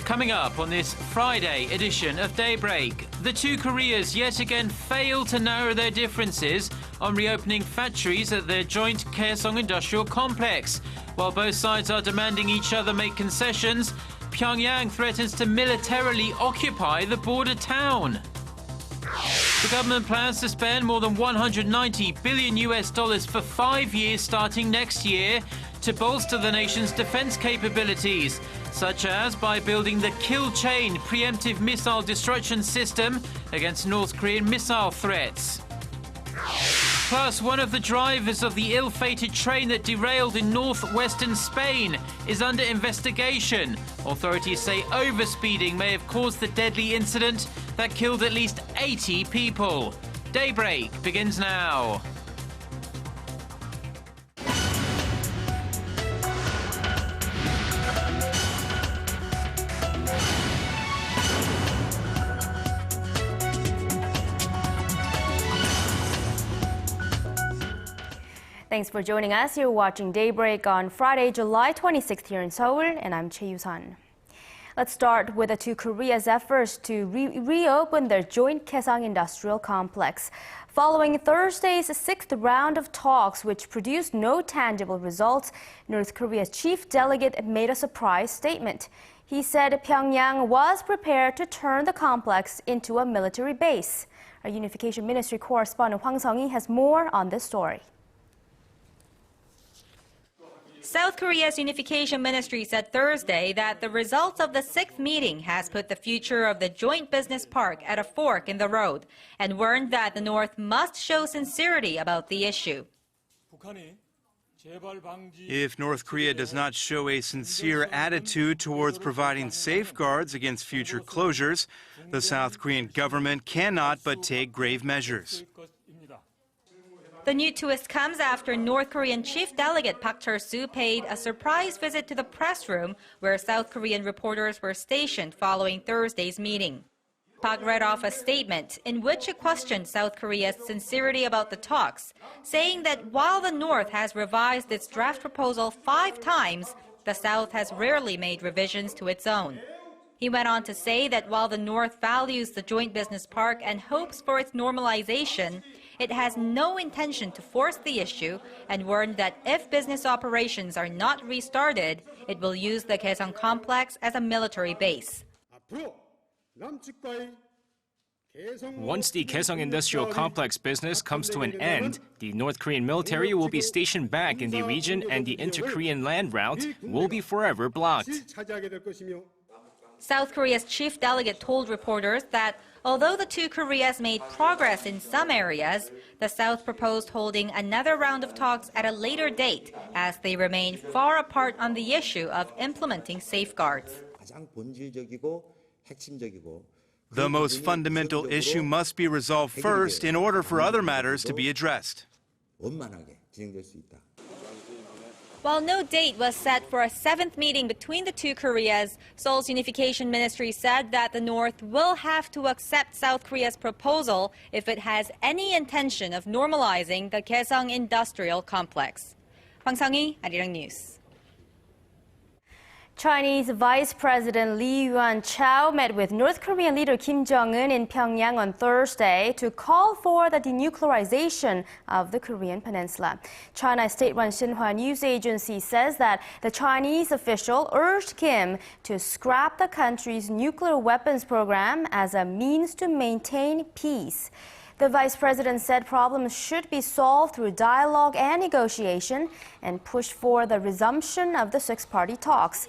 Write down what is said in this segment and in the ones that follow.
Coming up on this Friday edition of Daybreak, the two Koreas yet again fail to narrow their differences on reopening factories at their joint Gaeseong Industrial Complex. While both sides are demanding each other make concessions, Pyongyang threatens to militarily occupy the border town. The government plans to spend more than $190 billion for 5 years starting next year to bolster the nation's defense capabilities, such as by building the kill chain pre-emptive missile destruction system against North Korean missile threats. Plus, one of the drivers of the ill-fated train that derailed in northwestern Spain is under investigation. Authorities say overspeeding may have caused the deadly incident that killed at least 80 people. Daybreak begins now. Thanks for joining us. You're watching Daybreak on Friday, July 26th here in Seoul, and I'm Choi Yu-sun. Let's start with the two Koreas' efforts to reopen their joint Gaeseong Industrial Complex. Following Thursday's sixth round of talks, which produced no tangible results, North Korea's chief delegate made a surprise statement. He said Pyongyang was prepared to turn the complex into a military base. Our Unification Ministry correspondent Hwang Sung-hee has more on this story. South Korea's Unification Ministry said Thursday that the results of the sixth meeting has put the future of the joint business park at a fork in the road and warned that the North must show sincerity about the issue. If North Korea does not show a sincere attitude towards providing safeguards against future closures, the South Korean government cannot but take grave measures. The new twist comes after North Korean Chief Delegate Park Cheol-soo paid a surprise visit to the press room where South Korean reporters were stationed following Thursday's meeting. Park read off a statement in which he questioned South Korea's sincerity about the talks, saying that while the North has revised its draft proposal 5 times, the South has rarely made revisions to its own. He went on to say that while the North values the joint business park and hopes for its normalization, it has no intention to force the issue and warned that if business operations are not restarted, it will use the Gaeseong complex as a military base. Once the Gaeseong Industrial Complex business comes to an end, the North Korean military will be stationed back in the region and the inter-Korean land route will be forever blocked. South Korea's chief delegate told reporters that although the two Koreas made progress in some areas, the South proposed holding another round of talks at a later date as they remain far apart on the issue of implementing safeguards. The most fundamental issue must be resolved first in order for other matters to be addressed. While no date was set for a 7th meeting between the two Koreas, Seoul's Unification Ministry said that the North will have to accept South Korea's proposal if it has any intention of normalizing the Gaeseong Industrial Complex. Hwang Sung-hee, Arirang News. Chinese Vice President Lee Yuan-chao met with North Korean leader Kim Jong-un in Pyongyang on Thursday to call for the denuclearization of the Korean peninsula. China's state-run Xinhua news agency says that the Chinese official urged Kim to scrap the country's nuclear weapons program as a means to maintain peace. The vice president said problems should be solved through dialogue and negotiation and pushed for the resumption of the six-party talks.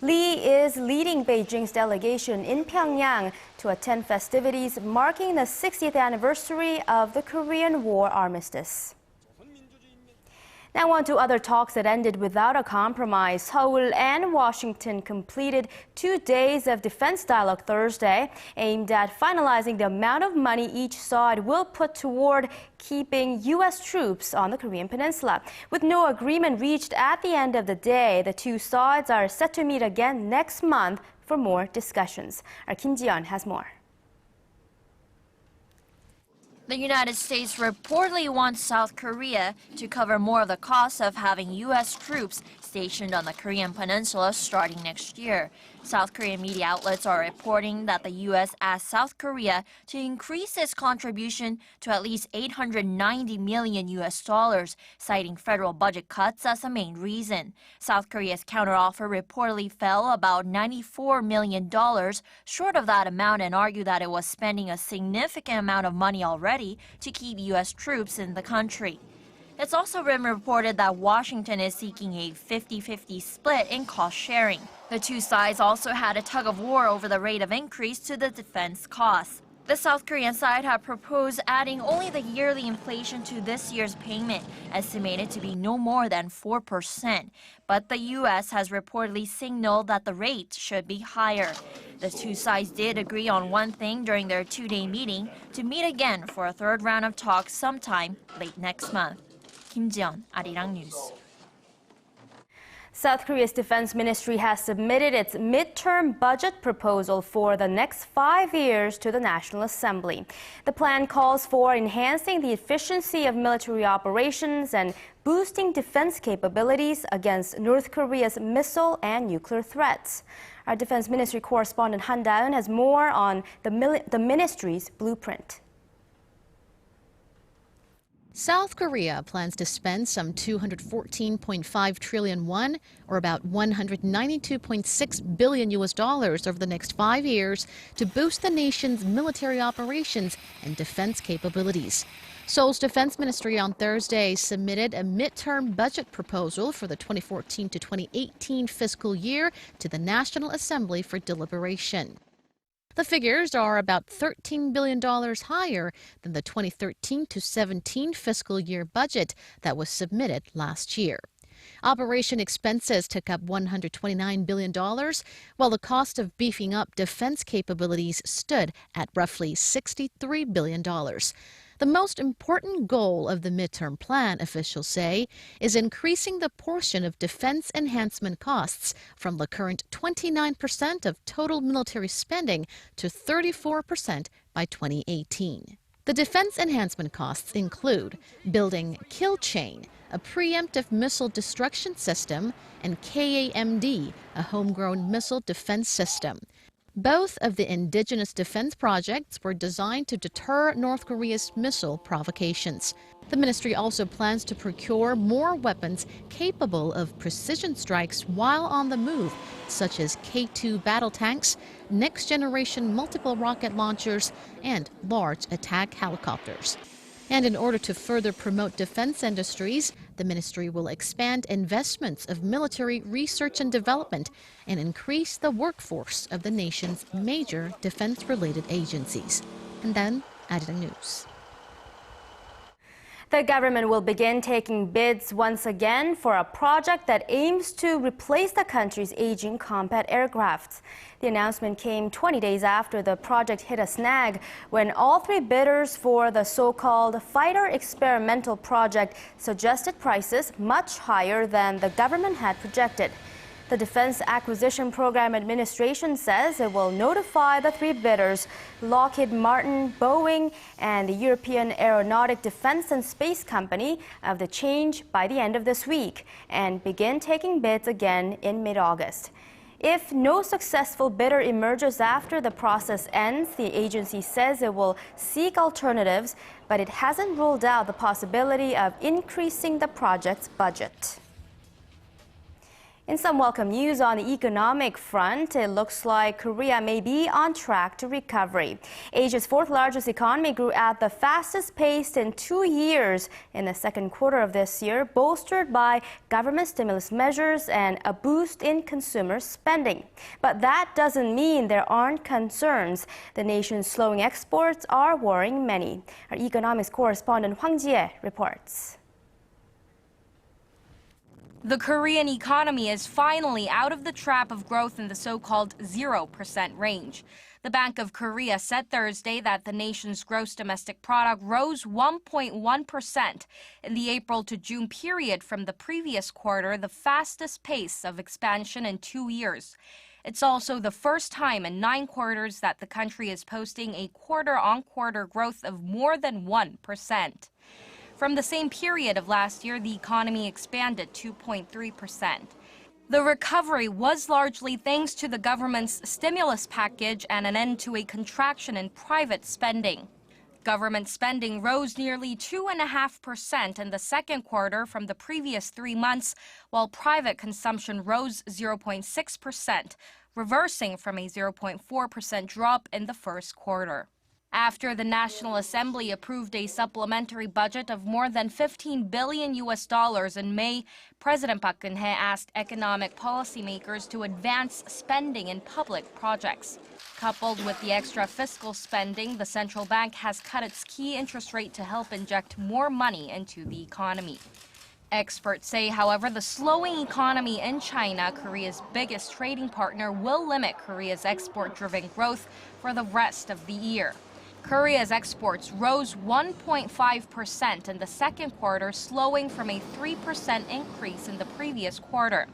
Lee is leading Beijing's delegation in Pyongyang to attend festivities marking the 60th anniversary of the Korean War armistice. Now on to other talks that ended without a compromise. Seoul and Washington completed 2 days of defense dialogue Thursday, aimed at finalizing the amount of money each side will put toward keeping U.S. troops on the Korean peninsula. With no agreement reached at the end of the day, the two sides are set to meet again next month for more discussions. Our Kim Ji-yeon has more. The United States reportedly wants South Korea to cover more of the cost of having U.S. troops stationed on the Korean peninsula starting next year. South Korean media outlets are reporting that the U.S. asked South Korea to increase its contribution to at least $890 million, citing federal budget cuts as a main reason. South Korea's counteroffer reportedly fell about $94 million short of that amount and argued that it was spending a significant amount of money already to keep U.S. troops in the country. It's also been reported that Washington is seeking a 50-50 split in cost sharing. The two sides also had a tug-of-war over the rate of increase to the defense costs. The South Korean side had proposed adding only the yearly inflation to this year's payment, estimated to be no more than 4%. But the U.S. has reportedly signaled that the rate should be higher. The two sides did agree on one thing during their two-day meeting, to meet again for a third round of talks sometime late next month. Kim Ji-yeon, Arirang News. South Korea's defense ministry has submitted its midterm budget proposal for the next 5 years to the National Assembly. The plan calls for enhancing the efficiency of military operations and boosting defense capabilities against North Korea's missile and nuclear threats. Our defense ministry correspondent Han Da-eun has more on the ministry's blueprint. South Korea plans to spend some 214.5 trillion won, or about $192.6 billion over the next 5 years to boost the nation's military operations and defense capabilities. Seoul's defense ministry on Thursday submitted a midterm budget proposal for the 2014 to 2018 fiscal year to the National Assembly for deliberation. The figures are about $13 billion higher than the 2013 to 17 fiscal year budget that was submitted last year. Operation expenses took up $129 billion, while the cost of beefing up defense capabilities stood at roughly $63 billion. The most important goal of the midterm plan, officials say, is increasing the portion of defense enhancement costs from the current 29% of total military spending to 34% by 2018. The defense enhancement costs include building Kill Chain, a pre-emptive missile destruction system, and KAMD, a homegrown missile defense system. Both of the indigenous defense projects were designed to deter North Korea's missile provocations. The ministry also plans to procure more weapons capable of precision strikes while on the move, such as K-2 battle tanks, next-generation multiple rocket launchers, and large attack helicopters. And in order to further promote defense industries, the ministry will expand investments of military research and development and increase the workforce of the nation's major defense-related agencies. And then, Arirang News. The government will begin taking bids once again for a project that aims to replace the country's aging combat aircraft. The announcement came 20 days after the project hit a snag when all three bidders for the so-called fighter experimental project suggested prices much higher than the government had projected. The Defense Acquisition Program Administration says it will notify the three bidders, Lockheed Martin, Boeing, and the European Aeronautic Defense and Space Company, of the change by the end of this week and begin taking bids again in mid-August. If no successful bidder emerges after the process ends, the agency says it will seek alternatives, but it hasn't ruled out the possibility of increasing the project's budget. In some welcome news on the economic front, it looks like Korea may be on track to recovery. Asia's fourth largest economy grew at the fastest pace in 2 years in the second quarter of this year, bolstered by government stimulus measures and a boost in consumer spending. But that doesn't mean there aren't concerns. The nation's slowing exports are worrying many. Our economics correspondent Hwang Ji-ye reports. The Korean economy is finally out of the trap of growth in the so-called 0% range. The Bank of Korea said Thursday that the nation's gross domestic product rose 1.1% in the April to June period from the previous quarter, the fastest pace of expansion in 2 years. It's also the first time in 9 quarters that the country is posting a quarter-on-quarter growth of more than 1%. From the same period of last year, the economy expanded 2.3%. The recovery was largely thanks to the government's stimulus package and an end to a contraction in private spending. Government spending rose nearly 2.5% in the second quarter from the previous 3 months, while private consumption rose 0.6%, reversing from a 0.4% drop in the first quarter. After the National Assembly approved a supplementary budget of more than $15 billion in May, President Park Geun-hye asked economic policymakers to advance spending in public projects. Coupled with the extra fiscal spending, the central bank has cut its key interest rate to help inject more money into the economy. Experts say, however, the slowing economy in China, Korea's biggest trading partner, will limit Korea's export-driven growth for the rest of the year. Korea's exports rose 1.5% in the second quarter, slowing from a 3% increase in the previous quarter.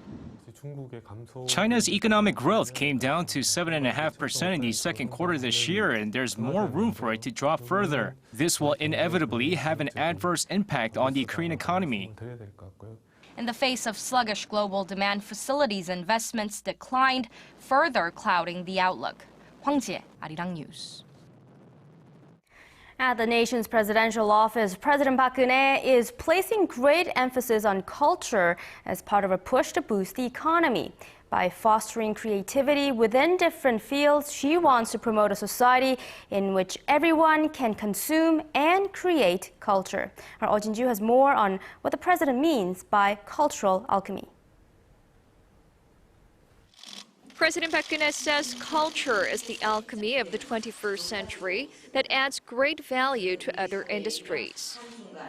China's economic growth came down to 7.5% in the second quarter this year, and there's more room for it to drop further. This will inevitably have an adverse impact on the Korean economy. In the face of sluggish global demand, facilities investments declined, further clouding the outlook. Hwang Jie, Arirang News. At the nation's presidential office, President Park Geun-hye is placing great emphasis on culture as part of a push to boost the economy. By fostering creativity within different fields, she wants to promote a society in which everyone can consume and create culture. Our Oh Jin-ju has more on what the president means by cultural alchemy. President Park Geun-hye says culture is the alchemy of the 21st century that adds great value to other industries.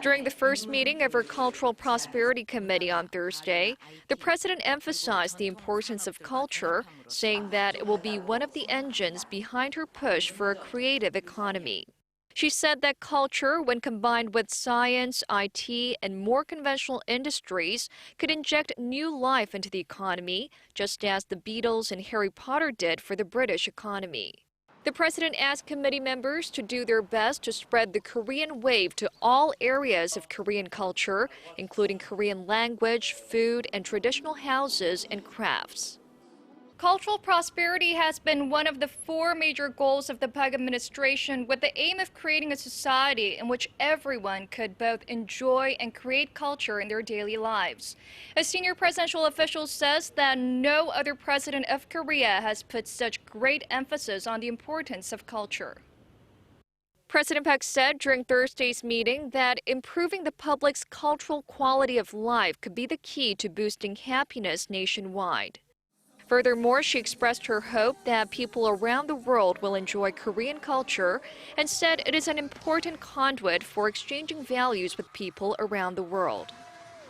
During the first meeting of her Cultural Prosperity Committee on Thursday, the president emphasized the importance of culture, saying that it will be one of the engines behind her push for a creative economy. She said that culture, when combined with science, IT, and more conventional industries, could inject new life into the economy, just as the Beatles and Harry Potter did for the British economy. The president asked committee members to do their best to spread the Korean wave to all areas of Korean culture, including Korean language, food, and traditional houses and crafts. Cultural prosperity has been one of the 4 major goals of the Park administration, with the aim of creating a society in which everyone could both enjoy and create culture in their daily lives. A senior presidential official says that no other president of Korea has put such great emphasis on the importance of culture. President Park said during Thursday's meeting that improving the public's cultural quality of life could be the key to boosting happiness nationwide. Furthermore, she expressed her hope that people around the world will enjoy Korean culture and said it is an important conduit for exchanging values with people around the world.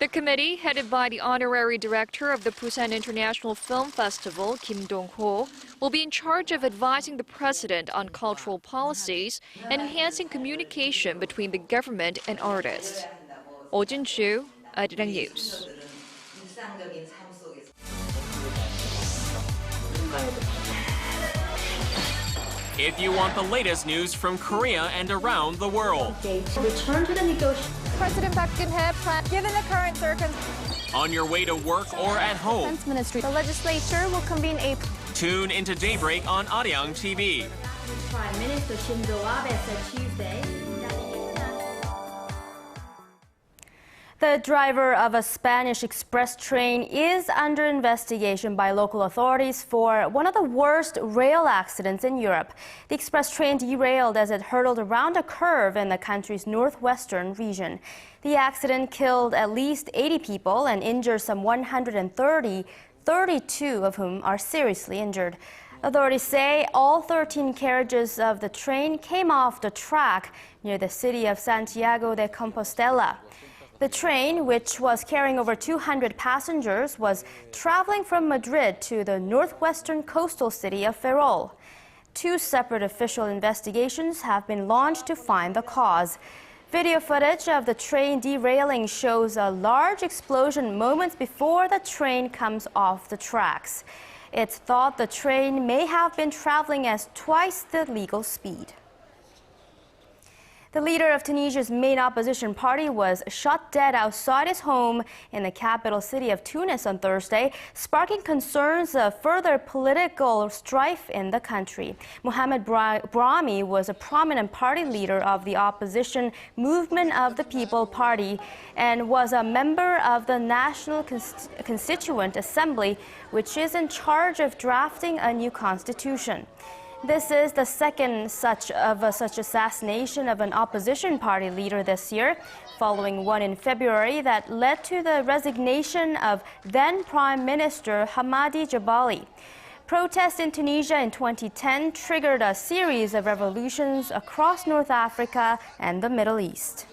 The committee, headed by the honorary director of the Busan International Film Festival, Kim Dong-ho, will be in charge of advising the president on cultural policies and enhancing communication between the government and artists. Oh Jin-ju, Arirang News. If you want the latest news from Korea and around the world. Return to the negotiation. President Park Geun-hye plans, given the current circumstances. On your way to work or at home. Defense Ministry. The legislature will convene a... Tune into Daybreak on Arirang TV. Prime Minister Shinzo Abe said Tuesday. The driver of a Spanish express train is under investigation by local authorities for one of the worst rail accidents in Europe. The express train derailed as it hurtled around a curve in the country's northwestern region. The accident killed at least 80 people and injured some 130, 32 of whom are seriously injured. Authorities say all 13 carriages of the train came off the track near the city of Santiago de Compostela. The train, which was carrying over 200 passengers, was traveling from Madrid to the northwestern coastal city of Ferrol. 2 separate official investigations have been launched to find the cause. Video footage of the train derailing shows a large explosion moments before the train comes off the tracks. It's thought the train may have been traveling at twice the legal speed. The leader of Tunisia's main opposition party was shot dead outside his home in the capital city of Tunis on Thursday, sparking concerns of further political strife in the country. Mohamed Brahmi was a prominent party leader of the opposition Movement of the People Party and was a member of the National Constituent Assembly, which is in charge of drafting a new constitution. This is the second such assassination of an opposition party leader this year, following one in February that led to the resignation of then Prime Minister Hamadi Jabali. Protests in Tunisia in 2010 triggered a series of revolutions across North Africa and the Middle East.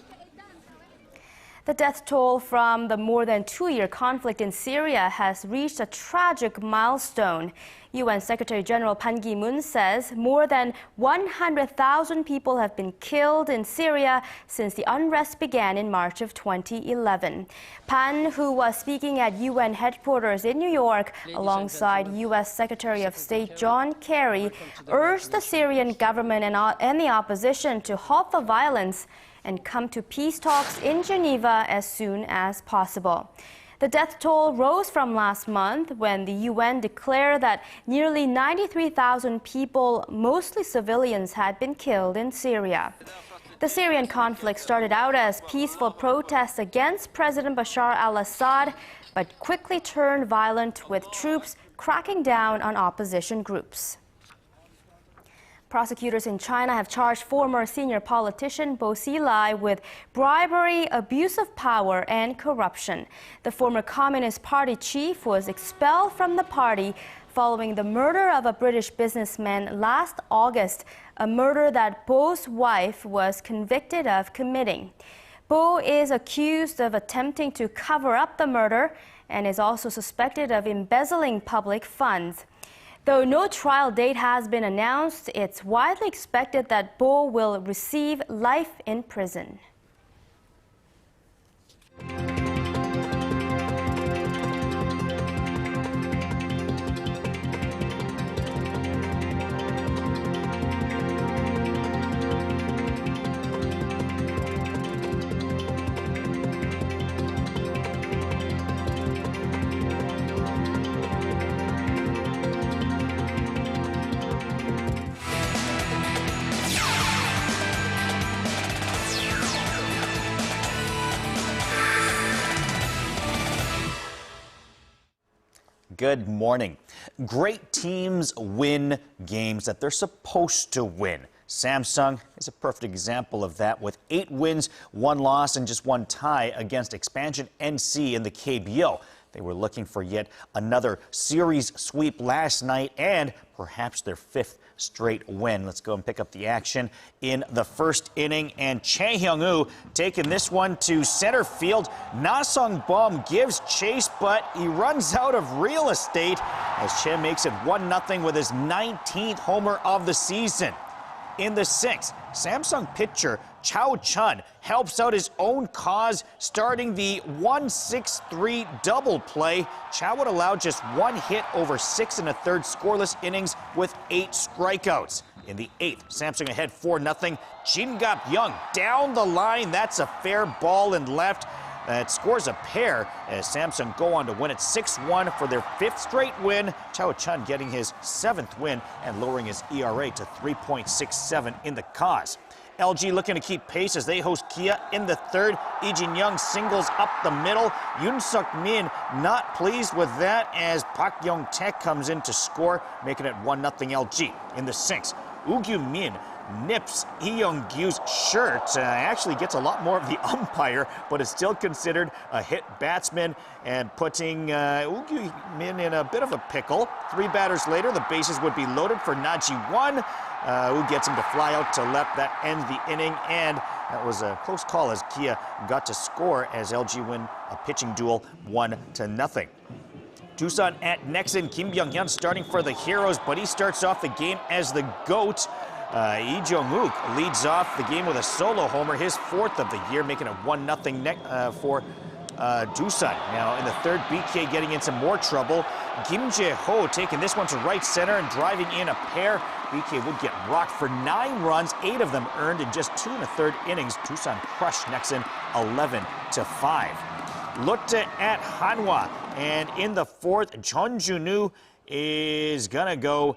The death toll from the more than two-year conflict in Syria has reached a tragic milestone. UN Secretary-General Ban Ki-moon says more than 100,000 people have been killed in Syria since the unrest began in March of 2011. Ban, who was speaking at UN headquarters in New York alongside U.S. Secretary of State John Kerry, urged the Syrian government and the opposition to halt the violence and come to peace talks in Geneva as soon as possible. The death toll rose from last month when the UN declared that nearly 93,000 people, mostly civilians, had been killed in Syria. The Syrian conflict started out as peaceful protests against President Bashar al-Assad, but quickly turned violent with troops cracking down on opposition groups. Prosecutors in China have charged former senior politician Bo Xilai with bribery, abuse of power, and corruption. The former Communist Party chief was expelled from the party following the murder of a British businessman last August, a murder that Bo's wife was convicted of committing. Bo is accused of attempting to cover up the murder and is also suspected of embezzling public funds. Though no trial date has been announced, it's widely expected that Bo will receive life in prison. Good morning. Great teams win games that they're supposed to win. Samsung is a perfect example of that with 8 wins, 1 loss, and just 1 tie against expansion NC in the KBO. They were looking for yet another series sweep last night and perhaps their 5th straight win. Let's go and pick up the action in the first inning. And Chae Hyung-woo taking this one to center field. Na-sung Bum gives chase, but he runs out of real estate as Chae makes it 1-0 with his 19th homer of the season. In the 6th, Samsung pitcher Chao Chun helps out his own cause, starting the 1-6-3 double play. Chao would allow just 1 hit over 6 1/3 scoreless innings with 8 strikeouts. In the 8th, Samsung ahead 4-0. Jin Gap-young down the line. That's a fair ball and left. It scores a pair as Samsung go on to win it 6-1 for their 5th straight win. Chao Chun getting his 7th win and lowering his ERA to 3.67 in the cause. LG looking to keep pace as they host Kia in the 3rd. Lee Jin-young singles up the middle. Yoon Suk-min not pleased with that as Park Young-taek comes in to score, making it 1-0 LG. In the 6th, Woo Kyu-min nips Lee Young-gyu's shirt. Actually gets a lot more of the umpire, but is still considered a hit batsman and putting Woo Kyu-min in a bit of a pickle. 3 batters later, the bases would be loaded for Na Ji-won, who gets him to fly out to left. That ends the inning, and that was a close call as Kia got to score as LG win a pitching duel 1-0. Tucson at Nexon. Kim Byung-hyun starting for the Heroes, but he starts off the game as the GOAT. Lee Jong-wook leads off the game with a solo homer, his 4th of the year, making it 1-0 for Tucson. Now in the 3rd, BK getting into more trouble Kim Jae-ho taking this one to right center and driving in a pair. BK would get rocked for 9 runs, 8 of them earned in just 2 1/3 innings. Tucson crushed Nexen 11-5. Lotte at Hanwha, and in the 4th, Chun Junu is gonna go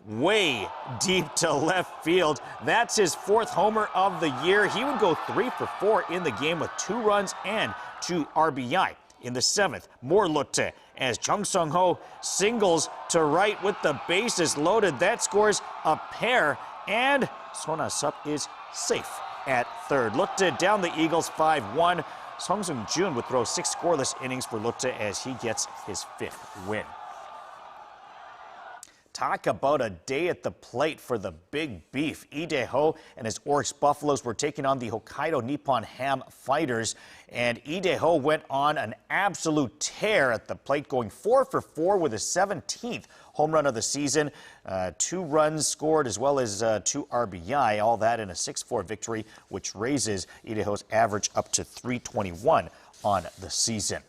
way deep to left field. That's his 4th homer of the year. He would go 3 for 4 in the game with 2 runs and 2 RBI. In the 7th, more Lotte as Chung Sung-ho singles to right with the bases loaded. That scores a pair, and Sona Sup is safe at 3rd. Lotte down the Eagles 5-1. Song Seung-jun would throw 6 scoreless innings for Lotte as he gets his 5th win. Talk about a day at the plate for the big beef. Lee Dae-ho and his Oryx Buffaloes were taking on the Hokkaido Nippon Ham Fighters. And Lee Dae-ho went on an absolute tear at the plate, going 4 for 4 with his 17th home run of the season. 2 runs scored as well as 2 RBI. All that in a 6-4 victory, which raises Lee Dae-ho's average up to 321 on the season.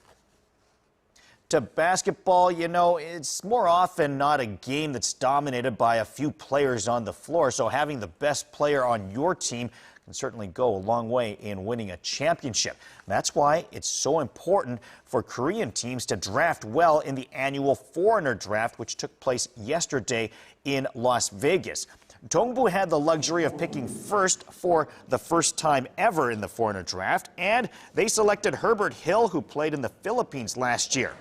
To basketball, you know, it's more often not a game that's dominated by a few players on the floor, so having the best player on your team can certainly go a long way in winning a championship. That's why it's so important for Korean teams to draft well in the annual foreigner draft, which took place yesterday in Las Vegas. Dongbu had the luxury of picking first for the first time ever in the foreigner draft, and they selected Herbert Hill, who played in the Philippines last year.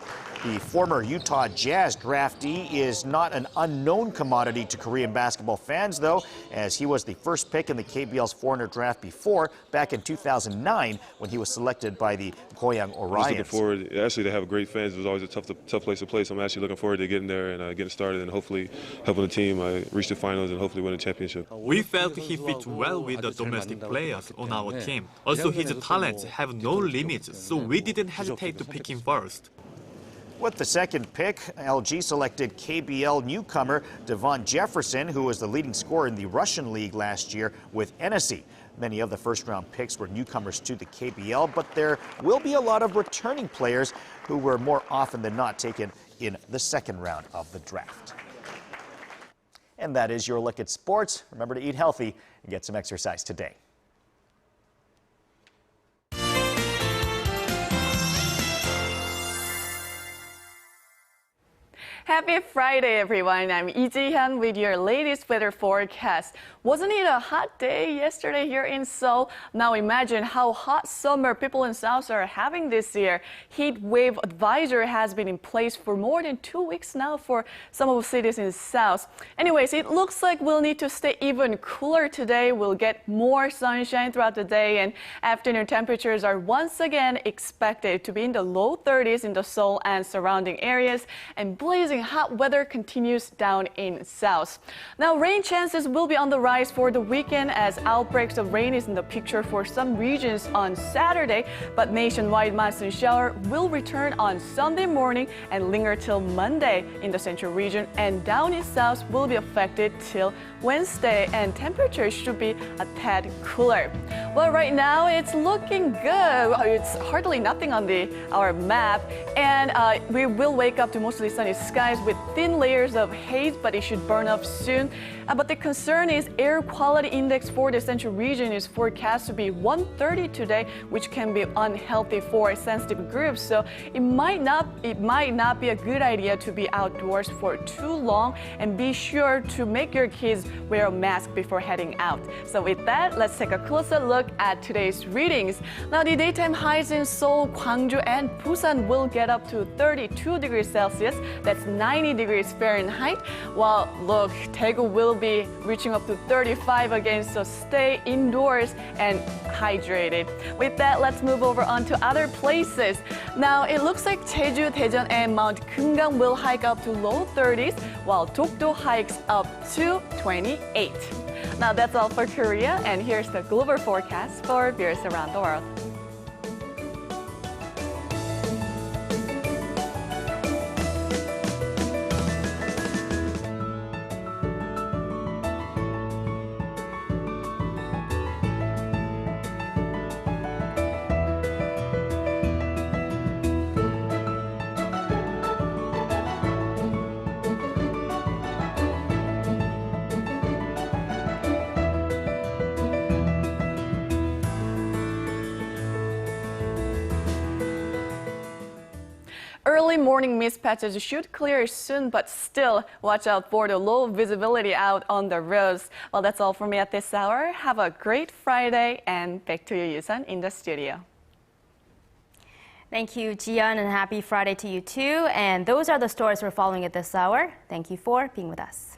The former Utah Jazz draftee is not an unknown commodity to Korean basketball fans, though, as he was the first pick in the KBL's foreigner draft before, back in 2009, when he was selected by the Goyang Orions. Looking forward, actually, to have great fans. It was always a tough place to play, so I'm actually looking forward to getting there and getting started and hopefully helping the team reach the finals and hopefully win a championship. We felt he fits well with the domestic players on our team. Also, his talents have no limits, so we didn't hesitate to pick him first. With the second pick, LG selected KBL newcomer Devon Jefferson, who was the leading scorer in the Russian league last year with NSC. Many of the first-round picks were newcomers to the KBL, but there will be a lot of returning players who were more often than not taken in the second round of the draft. And that is your look at sports. Remember to eat healthy and get some exercise today. Happy Friday, everyone. I'm Lee Ji-hyun with your latest weather forecast. Wasn't it a hot day yesterday here in Seoul? Now imagine how hot summer people in South are having this year. Heat wave advisory has been in place for more than 2 weeks now for some of the cities in South. Anyways, it looks like we'll need to stay even cooler today. We'll get more sunshine throughout the day, and afternoon temperatures are once again expected to be in the low 30s in the Seoul and surrounding areas, and blazing hot weather continues down in South. Now, rain chances will be on the rise for the weekend as outbreaks of rain is in the picture for some regions on Saturday, but nationwide monsoon shower will return on Sunday morning and linger till Monday in the central region, and down in South will be affected till Wednesday, and temperatures should be a tad cooler. Well, right now it's looking good. It's hardly nothing on our map, and we will wake up to mostly sunny skies with thin layers of haze, but it should burn up soon. But the concern is air quality index for the central region is forecast to be 130 today, which can be unhealthy for sensitive groups. So it might not be a good idea to be outdoors for too long, and be sure to make your kids wear a mask before heading out. So with that, let's take a closer look at today's readings. Now, the daytime highs in Seoul, Gwangju, and Busan will get up to 32 degrees Celsius. That's 90 degrees Fahrenheit. While look, Daegu will be reaching up to 35 again, so stay indoors and hydrated. With that, let's move over on to other places. Now, it looks like Jeju, Daejeon, and Mount Kumgang will hike up to low 30s, while Dokdo hikes up to 28. Now, that's all for Korea, and here's the global forecast for viewers around the world. early morning mist patches should clear soon, but still watch out for the low visibility out on the roads. Well, that's all for me at this hour. Have a great Friday, and back to you, Yusan, in the studio. Thank you, Jian, and happy Friday to you too. And those are the stories we're following at this hour. Thank you for being with us.